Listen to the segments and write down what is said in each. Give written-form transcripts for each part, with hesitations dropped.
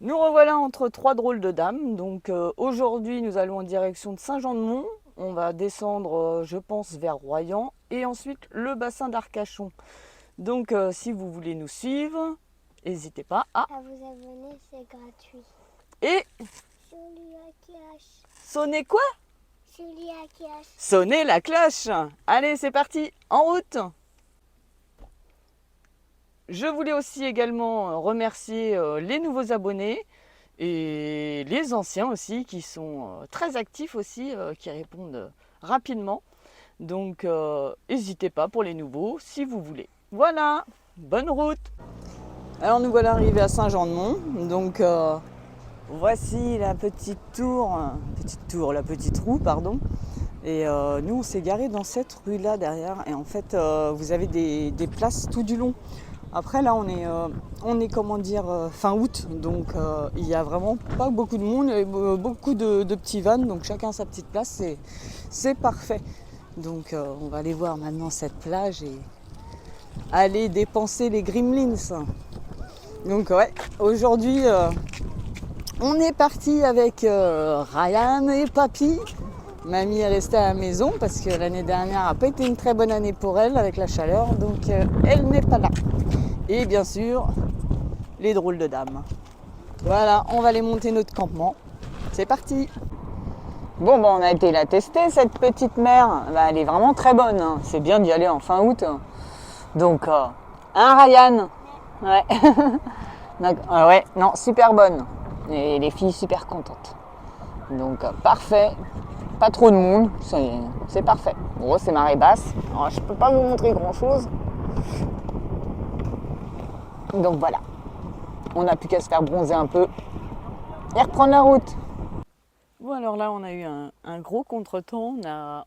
Nous revoilà entre trois drôles de dames. Donc aujourd'hui, nous allons en direction de Saint-Jean-de-Mont. On va descendre, je pense, vers Royan et ensuite le bassin d'Arcachon. Donc si vous voulez nous suivre, n'hésitez pas à À vous abonner, c'est gratuit. et Julia Cash. sonner quoi? Julia Cash. Sonner la cloche. Allez, c'est parti, en route. Je voulais aussi également remercier les nouveaux abonnés et les anciens aussi qui sont très actifs aussi, qui répondent rapidement. Donc n'hésitez pas pour les nouveaux si vous voulez. Voilà, bonne route. Alors nous voilà arrivés à Saint-Jean-de-Mont. Donc voici la petite roue, pardon. Et nous on s'est garé dans cette rue là derrière. Et en fait vous avez des places tout du long. Après là on est comment dire fin août, donc il y a vraiment pas beaucoup de monde, et beaucoup de petits vans, donc chacun sa petite place, c'est parfait. Donc on va aller voir maintenant cette plage et aller dépenser les Gremlins. Donc ouais, aujourd'hui on est parti avec Ryan et Papy. Mamie est restée à la maison parce que l'année dernière n'a pas été une très bonne année pour elle avec la chaleur, donc elle n'est pas là. Et bien sûr, les drôles de dames. Voilà, on va aller monter notre campement. C'est parti. Bon, on a été la tester, cette petite mer. Elle est vraiment très bonne, hein. C'est bien d'y aller en fin août. Donc, Ryan? Ouais. Ouais, non, super bonne. Et les filles super contentes. Donc, parfait. Pas trop de monde, c'est parfait. Bon, c'est marée basse. Alors, je peux pas vous montrer grand chose. Donc voilà. On n'a plus qu'à se faire bronzer un peu et reprendre la route. Bon, alors là, on a eu un gros contretemps.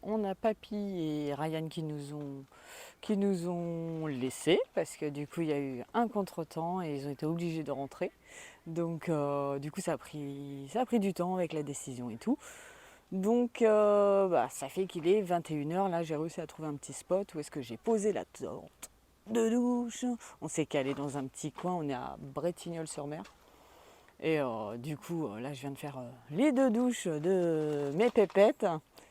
On a Papy et Ryan qui nous ont laissés parce que du coup, il y a eu un contretemps et ils ont été obligés de rentrer. Donc, du coup, ça a pris du temps avec la décision et tout. Donc, ça fait qu'il est 21h. Là, j'ai réussi à trouver un petit spot où est-ce que j'ai posé la tente de douche. On s'est calé dans un petit coin. On est à Bretignolles-sur-Mer. Et du coup, là, je viens de faire les deux douches de mes pépettes.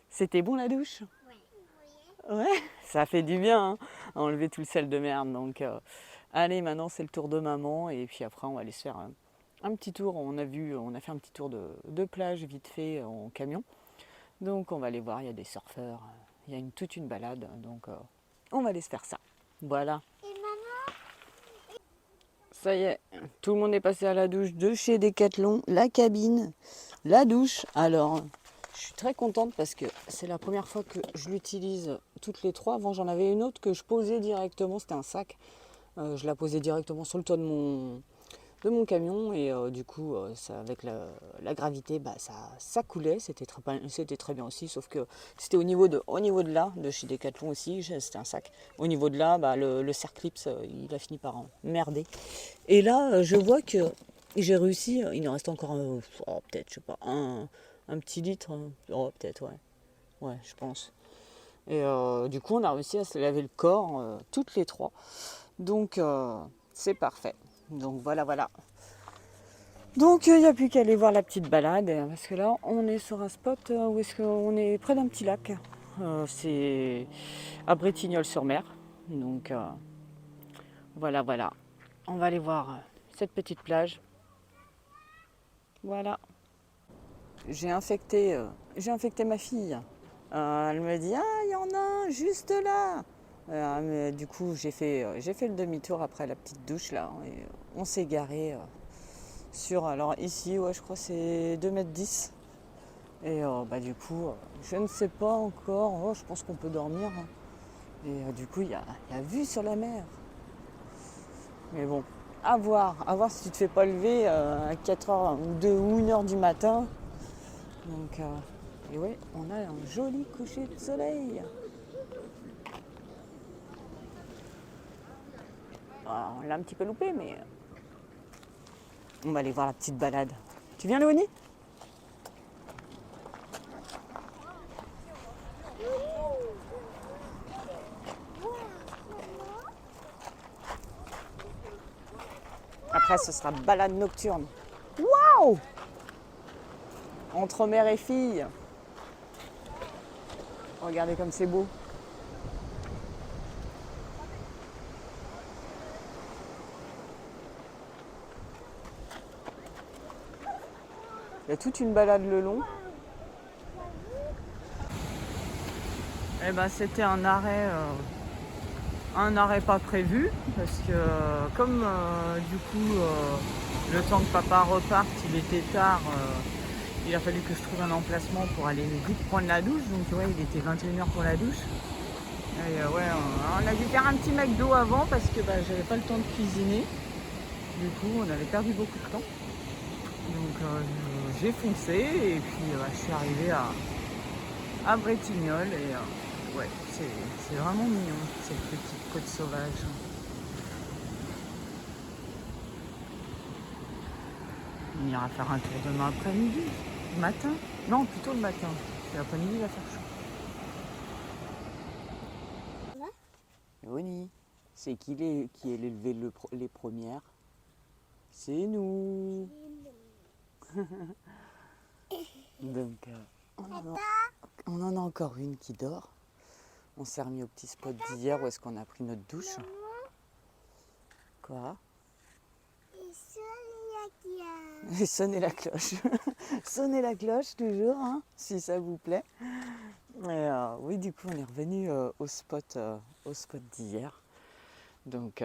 C'était bon la douche? Oui. Ouais, ça fait du bien, hein, enlever tout le sel de merde. Donc, allez, maintenant, c'est le tour de maman. Et puis après, on va aller se faire un petit tour. On a fait un petit tour de plage vite fait en camion. Donc, on va aller voir. Il y a des surfeurs. Il y a toute une balade. Donc, on va aller se faire ça. Voilà. Et maman? Ça y est, tout le monde est passé à la douche de chez Decathlon, la cabine, la douche. Alors, je suis très contente parce que c'est la première fois que je l'utilise toutes les trois. Avant, j'en avais une autre que je posais directement, c'était un sac. Je la posais directement sur le toit de mon camion et du coup, avec la gravité, ça coulait. C'était très bien aussi, sauf que c'était au niveau de là, de chez Decathlon aussi, c'était un sac. Au niveau de là, le Cerclipse, il a fini par merder. Et là, je vois que j'ai réussi, il nous reste encore peut-être, je sais pas, un petit litre, hein. Oh, peut-être, ouais. Ouais, je pense. Et du coup, on a réussi à se laver le corps, toutes les trois. Donc, c'est parfait. Donc, voilà, voilà. Donc, il n'y a plus qu'à aller voir la petite balade, parce que là, on est sur un spot où est-ce qu'on est près d'un petit lac. C'est à Bretignolles-sur-Mer. Donc, voilà, voilà. On va aller voir cette petite plage. Voilà. J'ai infecté ma fille. Elle me dit, ah, il y en a un juste là. Mais du coup, j'ai fait le demi-tour après la petite douche là. Et on s'est garé alors ici, ouais, je crois que c'est 2,10 m. Et du coup, je ne sais pas encore. Oh, je pense qu'on peut dormir, hein. Et du coup, il y a vue sur la mer. Mais bon, à voir si tu te fais pas lever à 4h ou 1h du matin. Donc, et ouais, on a un joli coucher de soleil. Alors, on l'a un petit peu loupé, mais on va aller voir la petite balade. Tu viens, Léonie? Après, ce sera balade nocturne. Waouh! Entre mère et fille. Regardez comme c'est beau. Il y a toute une balade le long. Eh ben, c'était un arrêt pas prévu parce que comme du coup le temps que papa reparte, il était tard, il a fallu que je trouve un emplacement pour aller vite prendre la douche. Donc ouais, il était 21h pour la douche. Et ouais, on a dû faire un petit McDo avant parce que j'avais pas le temps de cuisiner. Du coup, on avait perdu beaucoup de temps. Donc j'ai foncé et puis je suis arrivée à Bretignolles et ouais, c'est vraiment mignon cette petite côte sauvage. On ira faire un tour demain après-midi, le matin. Non, plutôt le matin, parce que l'après-midi il va faire chaud. Oni, c'est qui est élevé les premières? C'est nous. Donc on en a encore une qui dort. On s'est remis au petit spot d'hier où est-ce qu'on a pris notre douche. Quoi? Et sonnez la cloche. Sonnez la cloche toujours, hein, si ça vous plaît. Et oui, du coup, on est revenu au spot d'hier. Donc,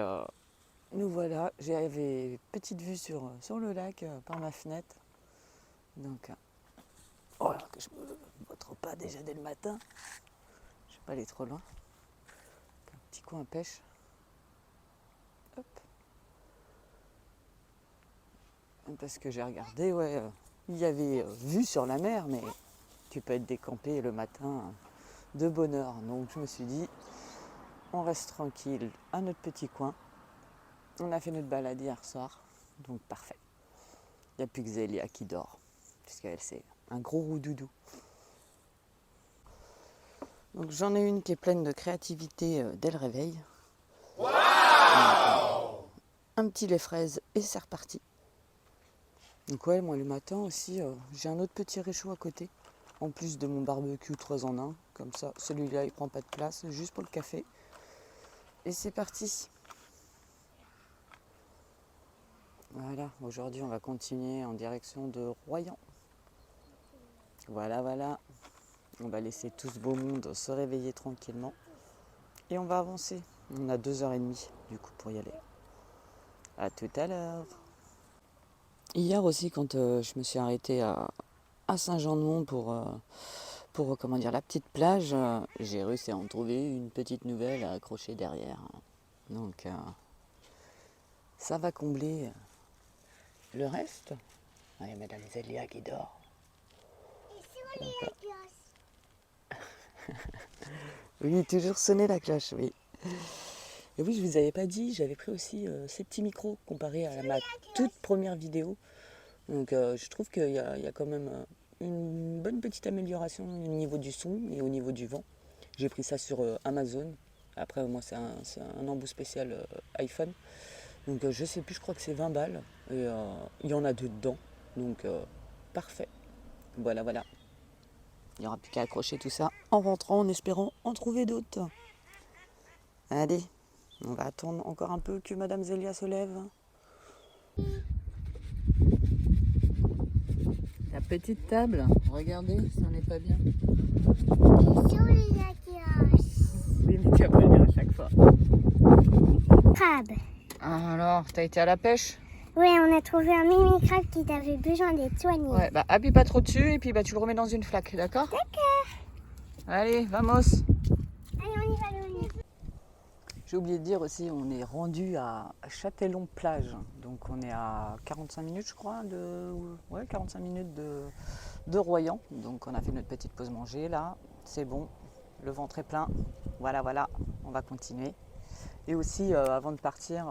nous voilà. J'avais petite vue sur le lac par ma fenêtre. Donc, oh là, que je me montre pas déjà dès le matin. Je vais pas aller trop loin. Un petit coin à pêche. Hop. Parce que j'ai regardé, ouais, il y avait vue sur la mer, mais tu peux être décampé le matin de bonne heure. Donc je me suis dit, on reste tranquille à notre petit coin. On a fait notre balade hier soir, donc parfait. Il n'y a plus que Zélia qui dort, puisqu'elle c'est un gros roudoudou. Donc j'en ai une qui est pleine de créativité dès le réveil. Wow! Un petit lait fraise et c'est reparti. Donc ouais, moi le matin aussi, j'ai un autre petit réchaud à côté, en plus de mon barbecue 3 en 1, comme ça, celui-là il prend pas de place, juste pour le café. Et c'est parti. Voilà, aujourd'hui on va continuer en direction de Royan. Voilà, on va laisser tout ce beau monde se réveiller tranquillement. Et on va avancer. On a 2h30 du coup pour y aller. À tout à l'heure. Hier aussi, quand je me suis arrêtée à Saint-Jean-de-Mont pour la petite plage, j'ai réussi à en trouver une petite nouvelle à accrocher derrière. Donc ça va combler le reste. Il y a Madame Zélia qui dort. Oui, toujours sonner la cloche, oui. Et oui, je vous avais pas dit, j'avais pris aussi ces petits micros comparé à ma toute première vidéo. Donc je trouve qu'il y a quand même une bonne petite amélioration au niveau du son et au niveau du vent. J'ai pris ça sur Amazon. Après, moi, c'est un embout spécial iPhone. Donc je sais plus, je crois que c'est 20 balles. Et il y en a deux dedans. Donc parfait. Voilà. Il n'y aura plus qu'à accrocher tout ça en rentrant, en espérant en trouver d'autres. Allez, on va attendre encore un peu que Madame Zélia se lève. La petite table, regardez, ça n'est pas bien. Oui, mais tu vas pas le dire à chaque fois. Crabe. Alors, t'as été à la pêche? Oui, on a trouvé un mini crabe qui avait besoin d'être soigné. Ouais, appuie pas trop dessus et puis tu le remets dans une flaque, d'accord? D'accord. Allez, vamos. Allez, on y va. J'ai oublié de dire aussi, on est rendu à Châtellon-Plage. Donc on est à 45 minutes, je crois, 45 minutes de Royan. Donc on a fait notre petite pause manger là, c'est bon, le ventre est plein. Voilà, on va continuer. Et aussi, avant de partir,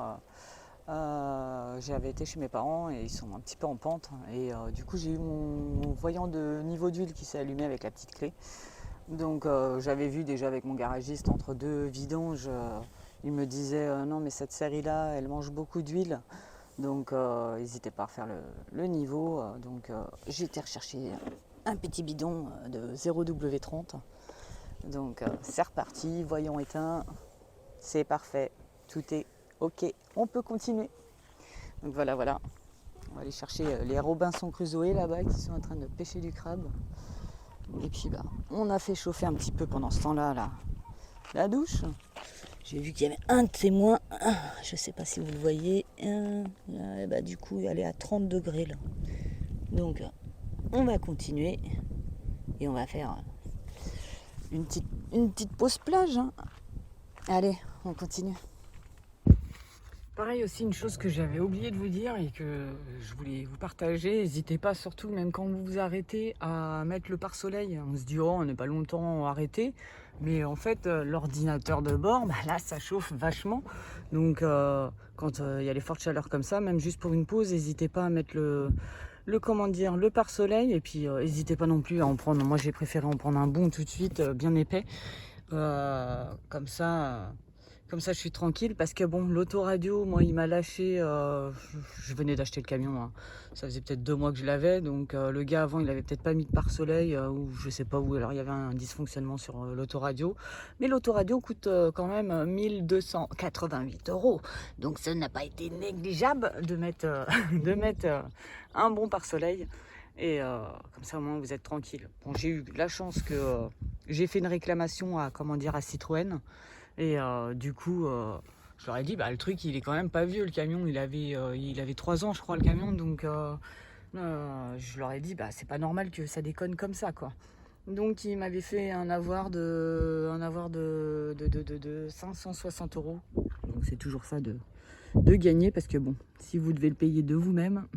j'avais été chez mes parents et ils sont un petit peu en pente. Et du coup, j'ai eu mon voyant de niveau d'huile qui s'est allumé avec la petite clé. Donc j'avais vu déjà avec mon garagiste entre deux vidanges, il me disait non mais cette série là elle mange beaucoup d'huile, Donc n'hésitez pas à faire le niveau. Donc j'ai été rechercher un petit bidon de 0W30. Donc c'est reparti, voyant éteint, c'est parfait, tout est ok, on peut continuer. Donc voilà, on va aller chercher les Robinson Crusoe là-bas qui sont en train de pêcher du crabe. Et puis on a fait chauffer un petit peu pendant ce temps-là la douche. J'ai vu qu'il y avait un de témoin, je sais pas si vous le voyez, du coup elle est à 30 degrés là. Donc on va continuer et on va faire une petite pause plage. Hein. Allez, on continue. Pareil aussi, une chose que j'avais oublié de vous dire et que je voulais vous partager, n'hésitez pas surtout, même quand vous vous arrêtez, à mettre le pare-soleil. On se dit, oh, on n'est pas longtemps arrêté, mais en fait, l'ordinateur de bord, là, ça chauffe vachement. Donc, quand il y a les fortes chaleurs comme ça, même juste pour une pause, n'hésitez pas à mettre le pare-soleil. Et puis, n'hésitez pas non plus à en prendre. Moi, j'ai préféré en prendre un bon tout de suite, bien épais. Comme ça, je suis tranquille parce que bon, l'autoradio, moi, il m'a lâché. Je venais d'acheter le camion, hein. Ça faisait peut-être 2 mois que je l'avais. Donc le gars avant, il avait peut-être pas mis de pare-soleil ou je sais pas où. Alors il y avait un dysfonctionnement sur l'autoradio. Mais l'autoradio coûte quand même 1 288 €. Donc ça n'a pas été négligeable de mettre, un bon pare-soleil. Et comme ça, au moins, vous êtes tranquille. Bon, j'ai eu la chance que j'ai fait une réclamation à Citroën. Et du coup, je leur ai dit, le truc, il est quand même pas vieux, le camion. Il avait 3 ans, je crois, le camion. Donc, je leur ai dit, c'est pas normal que ça déconne comme ça, quoi. Donc, ils m'avaient fait un avoir de 560 €. Donc, c'est toujours ça de gagner. Parce que bon, si vous devez le payer de vous-même,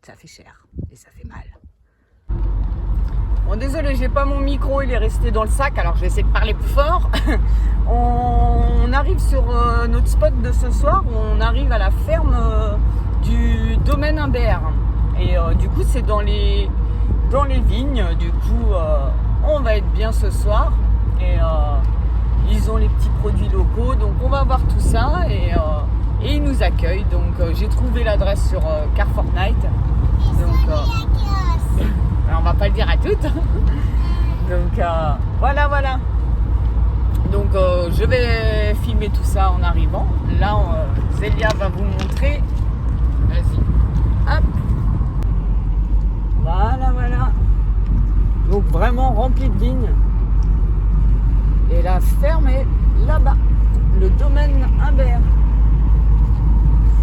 ça fait cher et ça fait mal. Bon, désolé, j'ai pas mon micro, il est resté dans le sac, alors je vais essayer de parler plus fort. On arrive sur notre spot de ce soir, on arrive à la ferme du domaine Humbert. Et du coup, c'est dans les vignes, du coup, on va être bien ce soir. Et ils ont les petits produits locaux, donc on va voir tout ça et ils nous accueillent. Donc j'ai trouvé l'adresse sur Carrefour Night. Donc, on va pas le dire à toutes. Donc voilà. Donc je vais filmer tout ça en arrivant. Là, Zélia va vous montrer. Vas-y. Hop. Voilà. Donc vraiment rempli de vignes. Et la ferme est là-bas. Le domaine Humbert.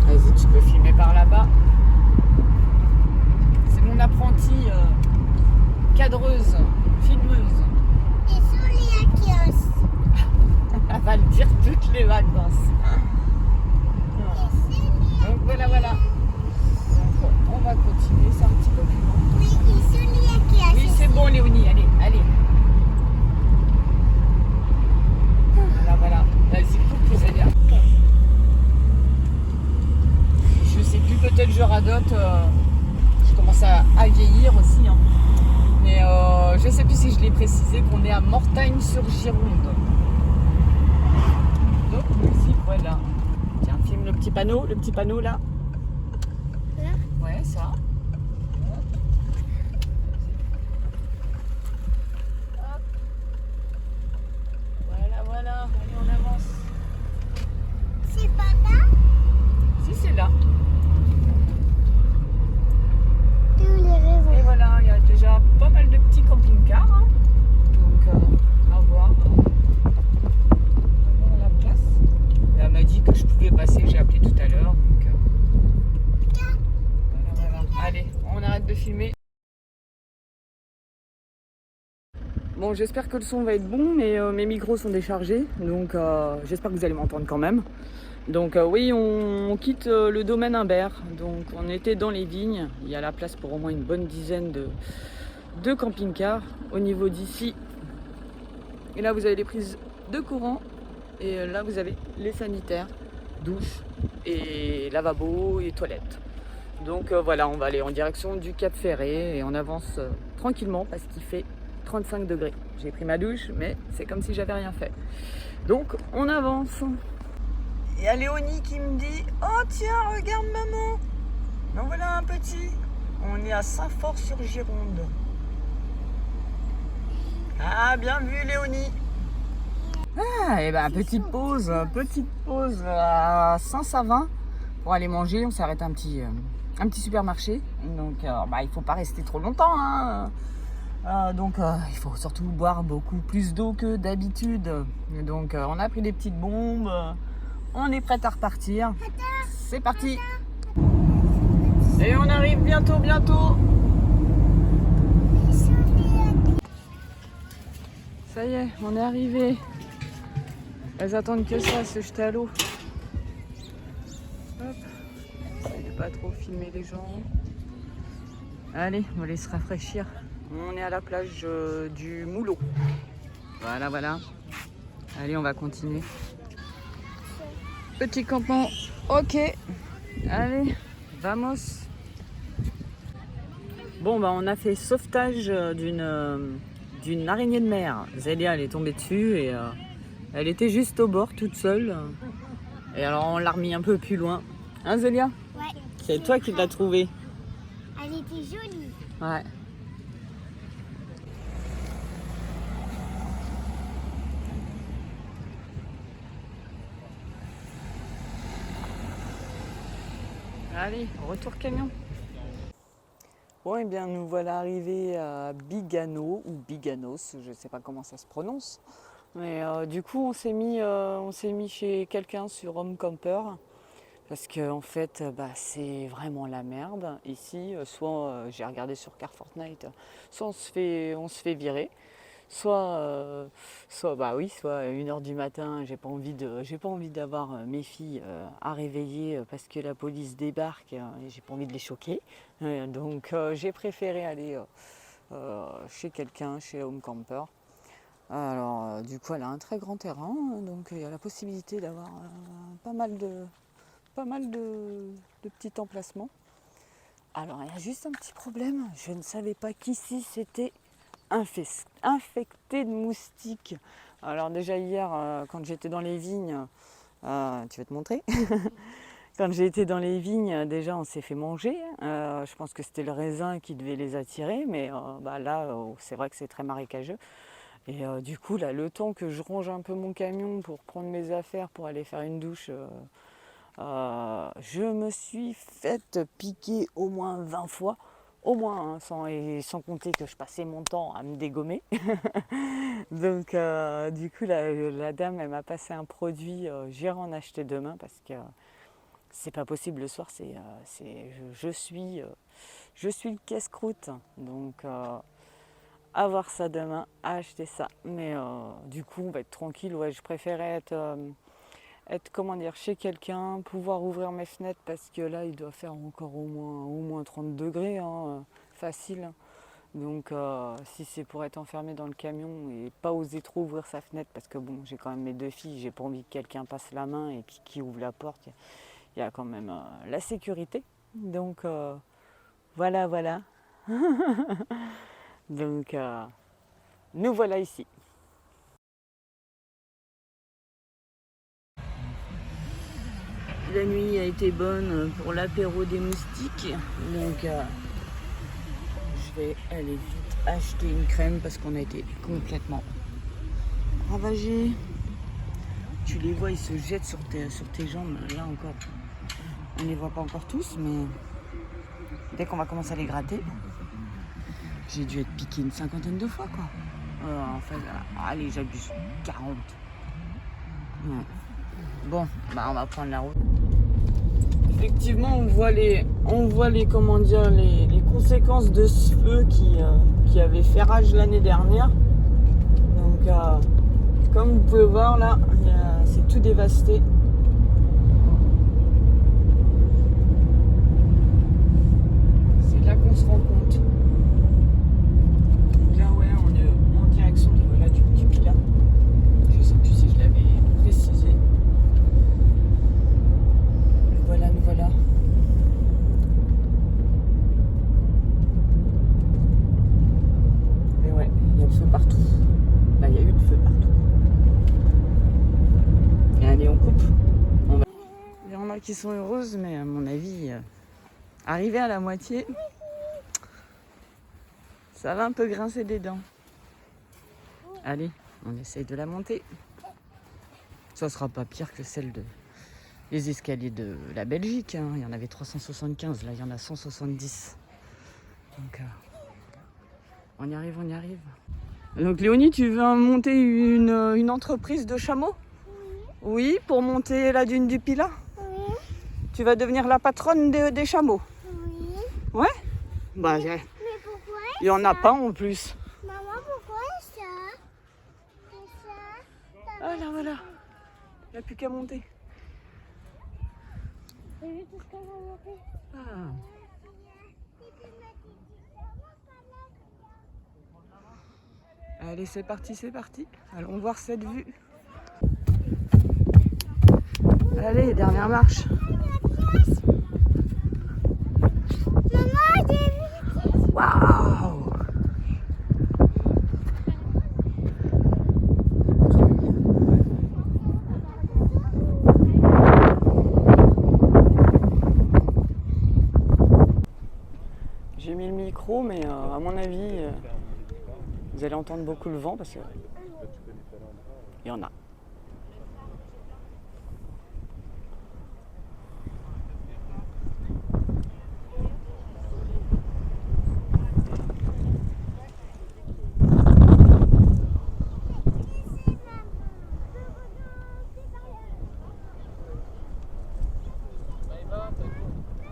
Vas-y, tu peux filmer par là-bas. C'est mon apprentie cadreuse, filmeuse. Et Soliakios. Elle va le dire toutes les vacances. Donc voilà. Donc on va continuer, c'est un petit peu plus long. Oui, et Soliakios. Oui, c'est bon Léonie, allez. Voilà. Vas-y, coupe vous allez. Je sais plus, peut-être je radote. Je commence à vieillir aussi. Hein. Mais je sais plus si je l'ai précisé qu'on est à Mortagne-sur-Gironde. Donc musique, voilà. Tiens, filme le petit panneau là. Là ? Ouais, ça. Hop. Voilà. Allez, on avance. C'est pas là ? Si, c'est là. Tous les raisons. Et voilà, il y a déjà pas mal de petits camping-cars. Hein. Donc, à voir. La place. Et elle m'a dit que je pouvais passer, j'ai appelé tout à l'heure. Donc, voilà. Allez, on arrête de filmer. Bon, j'espère que le son va être bon, mais mes micros sont déchargés. Donc, j'espère que vous allez m'entendre quand même. Donc oui, on quitte le domaine Humbert. Donc on était dans les vignes. Il y a la place pour au moins une bonne dizaine de camping-cars au niveau d'ici. Et là vous avez les prises de courant. Et là vous avez les sanitaires, douche et lavabo et toilettes. Donc voilà, on va aller en direction du Cap Ferré et on avance tranquillement parce qu'il fait 35 degrés. J'ai pris ma douche, mais c'est comme si j'avais rien fait. Donc on avance. il y a Léonie qui me dit « Oh tiens, regarde maman, en voilà un petit !» On est à Saint-Fort-sur-Gironde. Ah, bien vu Léonie. Ah, et ben petite pause à Saint-Savin pour aller manger. On s'arrête à un petit supermarché. Donc il faut pas rester trop longtemps. Hein. Donc il faut surtout boire beaucoup plus d'eau que d'habitude. Donc on a pris des petites bombes. On est prêt à repartir. C'est parti. Et on arrive bientôt. Ça y est, on est arrivé. Elles attendent que ça, se jeter à l'eau. Hop. J'essaie de pas trop filmer les gens. Allez, on va aller se rafraîchir. On est à la plage du Moulot. Voilà. Allez, on va continuer. Petit campement. Ok. Allez, vamos. Bon, on a fait sauvetage d'une araignée de mer. Zélia, elle est tombée dessus et elle était juste au bord, toute seule. Et alors, on l'a remis un peu plus loin. Hein, Zélia? Ouais. C'est toi qui l'as trouvée. Elle était jolie. Ouais. Allez, retour camion. Bon, et bien nous voilà arrivés à Bigano ou Biganos, je ne sais pas comment ça se prononce. Mais du coup, on s'est mis chez quelqu'un sur Home Camper parce que en fait, c'est vraiment la merde ici. Soit j'ai regardé sur Car Fortnite, soit on se fait virer. Soit 1h du matin, j'ai pas envie d'avoir mes filles à réveiller parce que la police débarque et j'ai pas envie de les choquer. Donc j'ai préféré aller chez quelqu'un, chez Home Camper. Alors du coup elle a un très grand terrain, donc il y a la possibilité d'avoir pas mal de petits emplacements. Alors il y a juste un petit problème, je ne savais pas qu'ici c'était infecté de moustiques. Alors déjà hier, quand j'étais dans les vignes, tu vas te montrer. Quand j'ai été dans les vignes, déjà on s'est fait manger. Je pense que c'était le raisin qui devait les attirer, mais là, c'est vrai que c'est très marécageux. Et du coup, là, le temps que je range un peu mon camion pour prendre mes affaires, pour aller faire une douche, je me suis faite piquer au moins 20 fois. Au moins, hein, sans compter que je passais mon temps à me dégommer. Donc du coup, la dame, elle m'a passé un produit, j'irai en acheter demain parce que c'est pas possible le soir, je suis le casse-croûte. Donc à voir ça demain, à acheter ça. Mais du coup, on va être tranquille. Ouais, je préférais être chez quelqu'un, pouvoir ouvrir mes fenêtres parce que là il doit faire encore au moins 30 degrés, hein, facile. Donc si c'est pour être enfermé dans le camion et pas oser trop ouvrir sa fenêtre parce que bon, j'ai quand même mes 2 filles, j'ai pas envie que quelqu'un passe la main et qui ouvre la porte. Il y a quand même la sécurité. Donc voilà. Donc nous voilà ici. La nuit a été bonne pour l'apéro des moustiques, donc je vais aller vite acheter une crème parce qu'on a été complètement ravagés. Tu les vois, ils se jettent sur tes jambes, là encore. On ne les voit pas encore tous, mais dès qu'on va commencer à les gratter, j'ai dû être piqué une 50aine de fois, quoi. Allez, j'abuse, 40. Ouais. Bon, on va prendre la route. Effectivement, on voit les conséquences de ce feu qui avait fait rage l'année dernière. Donc, comme vous pouvez voir là, c'est tout dévasté. C'est là qu'on se rend compte. Donc là, ouais, on est en direction du Pilat. Je sais plus si je l'avais précisé. Nous voilà. Mais ouais, il y a le feu partout. Là, il y a eu le feu partout. Et allez, on coupe. qui sont heureuses, mais à mon avis, arriver à la moitié, ça va un peu grincer des dents. Allez, on essaye de la monter. Ça sera pas pire que celle les escaliers de la Belgique. Hein. Il y en avait 375, là il y en a 170. Donc on y arrive, on y arrive. Donc Léonie, tu veux monter une entreprise de chameaux? Oui, pour monter la dune du Pilat? Oui. Tu vas devenir la patronne des chameaux? Oui. Ouais? Bah, Mais pourquoi il y en a pas en plus. Maman, pourquoi ça? Ah là, voilà. Il n'y a plus qu'à monter. J'ai vu tout ce qu'on va monter. Ah. Allez, c'est parti, c'est parti. Allons voir cette vue. Allez, dernière marche. Maman, j'ai vu. Waouh! J'ai mis le micro, mais à mon avis, vous allez entendre beaucoup le vent parce que il y en a.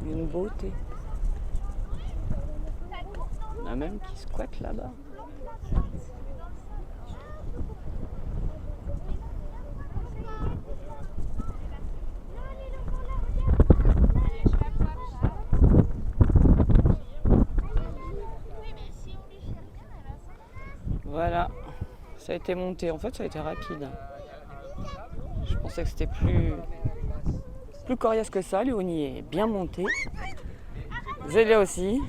Une beauté. Il y en a même qui squattent là-bas. Voilà, ça a été monté. En fait, ça a été rapide. Je pensais que c'était plus coriace que ça. Léonie est bien montée. Zélia aussi.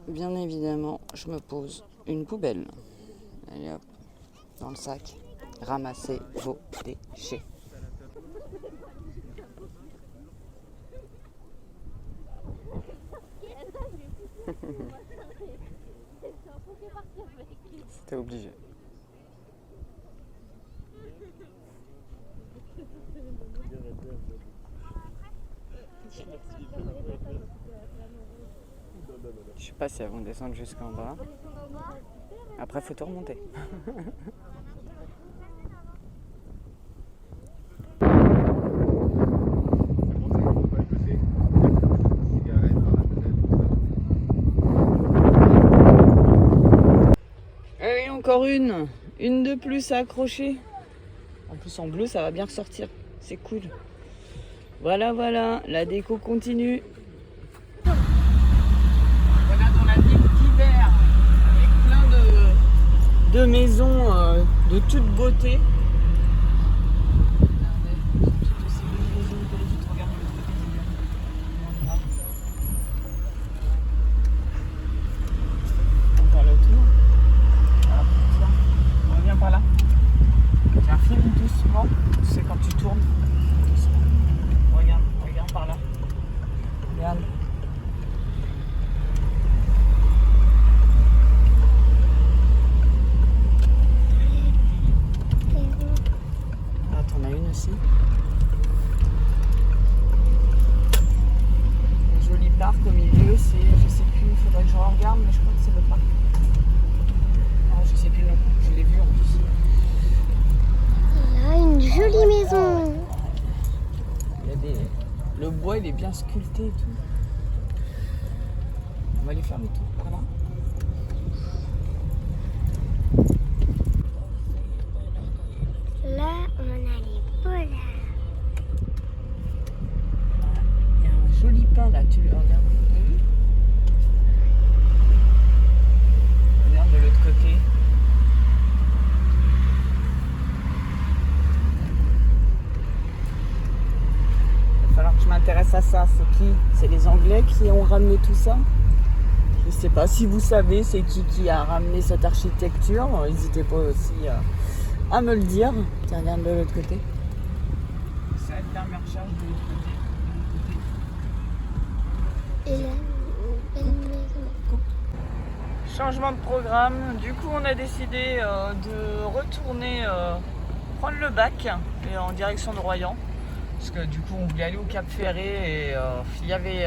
Bien évidemment, je me pose une poubelle. Allez hop, dans le sac. Ramassez vos déchets. C'était obligé. Je sais pas si elles vont descendre jusqu'en bas. Après, faut tout remonter. Allez, encore une de plus à accrocher. En plus, en bleu, ça va bien ressortir. C'est cool. Voilà, voilà, la déco continue. Voilà dans la ville d'hiver, avec plein de maisons de toute beauté. On parle autour. Voilà, on revient par là. Tiens, filme doucement, tu sais quand tu tournes. Regarde par là. Regarde. Ah, t'en as une aussi. Un joli parc au milieu, c'est, je sais plus, il faudrait que je regarde, mais je crois que c'est le parc. Ah, je sais plus le nom, je l'ai vu en plus. Là, une jolie maison. Il y a des... Le bois, il est bien sculpté et tout. On va aller faire le tour par là. Là, on a les polars. Il y a un joli pain là, tu le regardes. Regarde de l'autre côté. Il va falloir que je m'intéresse à ça. C'est qui? C'est les Anglais qui ont ramené tout ça? Je sais pas si vous savez c'est qui a ramené cette architecture. N'hésitez pas aussi à me le dire. Tiens, regarde de l'autre côté. Ça va être la dernière charge de l'autre côté. Et là, une belle maison. Changement de programme. Du coup, on a décidé de retourner prendre le bac et en direction de Royan. Parce que du coup, on voulait aller au Cap Ferré et il y avait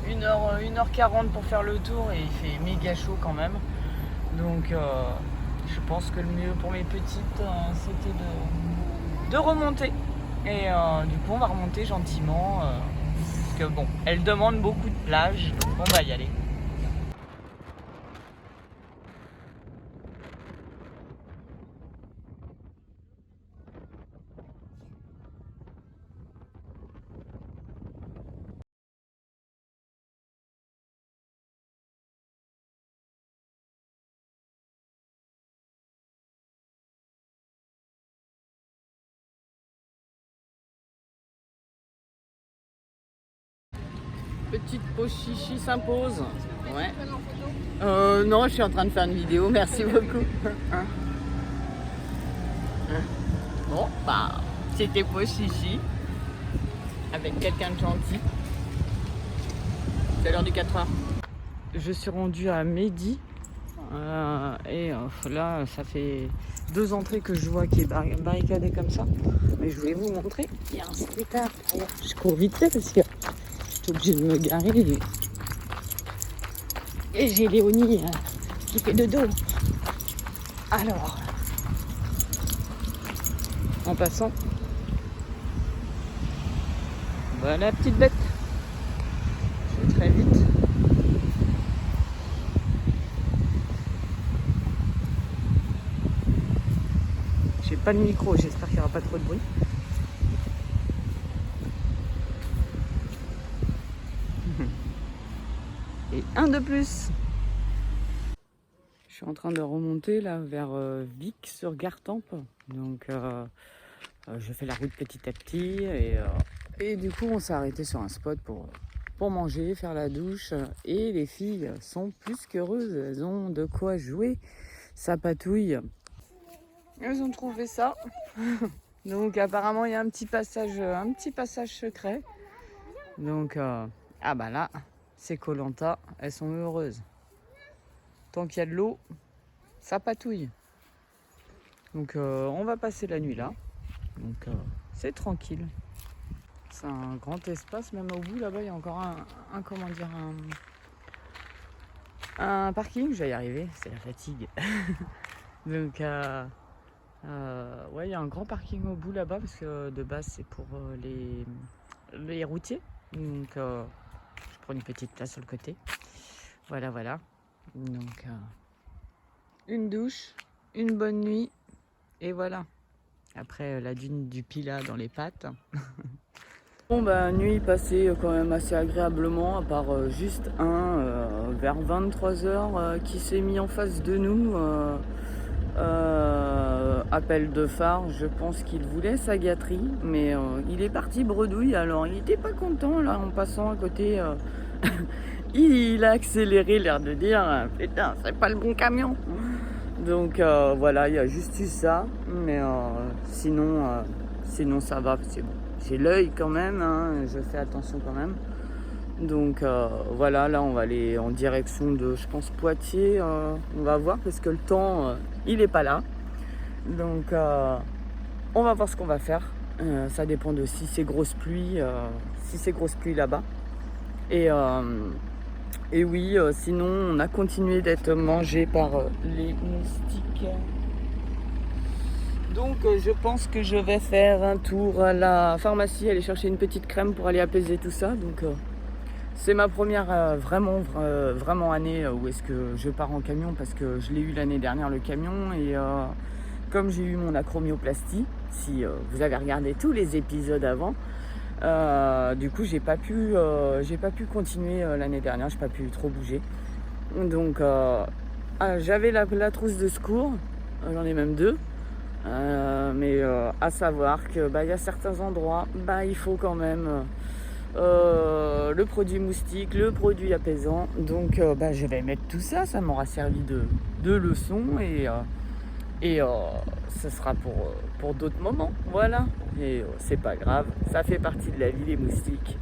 1h40 pour faire le tour et il fait méga chaud quand même. Donc, je pense que le mieux pour mes petites, c'était de remonter. Et du coup, on va remonter gentiment. Parce que bon, elles demandent beaucoup de plage, donc on va y aller. Petite pause chichi s'impose. Ouais. Non, je suis en train de faire une vidéo, merci beaucoup. Bon, bah, c'était pause chichi. Avec quelqu'un de gentil. C'est l'heure du 4h. Je suis rendue à Mehdi. Et là, ça fait 2 entrées que je vois qui est barricadé comme ça. Mais je voulais vous montrer. Il y a un scooter. Je cours vite fait parce que je suis obligée de me garer. Et j'ai Léonie qui fait de dos. Alors, en passant, voilà la petite bête. Je vais très vite. J'ai pas de micro, j'espère qu'il n'y aura pas trop de bruit. Et un de plus. Je suis en train de remonter là vers Vic sur Gartempe. Donc je fais la route petit à petit et du coup on s'est arrêté sur un spot pour manger, faire la douche. Et les filles sont plus qu'heureuses, elles ont de quoi jouer, ça patouille. Elles ont trouvé ça. Donc apparemment il y a un petit passage secret. Donc ah bah là c'est Koh-Lanta, elles sont heureuses. Tant qu'il y a de l'eau, ça patouille. Donc on va passer la nuit là. Donc c'est tranquille. C'est un grand espace, même au bout là-bas il y a encore un parking, je vais y arriver, c'est la fatigue. Donc ouais, il y a un grand parking au bout là-bas parce que de base c'est pour les routiers. Donc je prends une petite place sur le côté. Voilà. Donc une douche, une bonne nuit et voilà. Après la dune du Pilat dans les pattes. Bon bah nuit passée quand même assez agréablement, à part juste vers 23h qui s'est mis en face de nous. Appel de phare, je pense qu'il voulait sa gâterie, mais il est parti bredouille, alors il n'était pas content là en passant à côté. Il a accéléré, l'air de dire putain c'est pas le bon camion. Donc voilà, il y a juste eu ça, mais sinon ça va, c'est bon. J'ai l'œil quand même, hein, je fais attention quand même. Donc voilà, là on va aller en direction de, je pense, Poitiers. On va voir parce que le temps, il n'est pas là. Donc on va voir ce qu'on va faire. Ça dépend de si c'est grosse pluie là-bas. Et oui, sinon on a continué d'être mangé par les moustiques. Donc je pense que je vais faire un tour à la pharmacie, aller chercher une petite crème pour aller apaiser tout ça. Donc c'est ma première vraiment année où est-ce que je pars en camion, parce que je l'ai eu l'année dernière le camion, et comme j'ai eu mon acromioplastie, si vous avez regardé tous les épisodes avant, du coup j'ai pas pu continuer l'année dernière, j'ai pas pu trop bouger. Donc j'avais la trousse de secours, j'en ai même 2. Mais à savoir que y a certains endroits, il faut quand même le produit moustique, le produit apaisant. Donc je vais mettre tout ça, ça m'aura servi de leçon, Et ce sera pour d'autres moments, voilà. Et c'est pas grave, ça fait partie de la vie, les moustiques.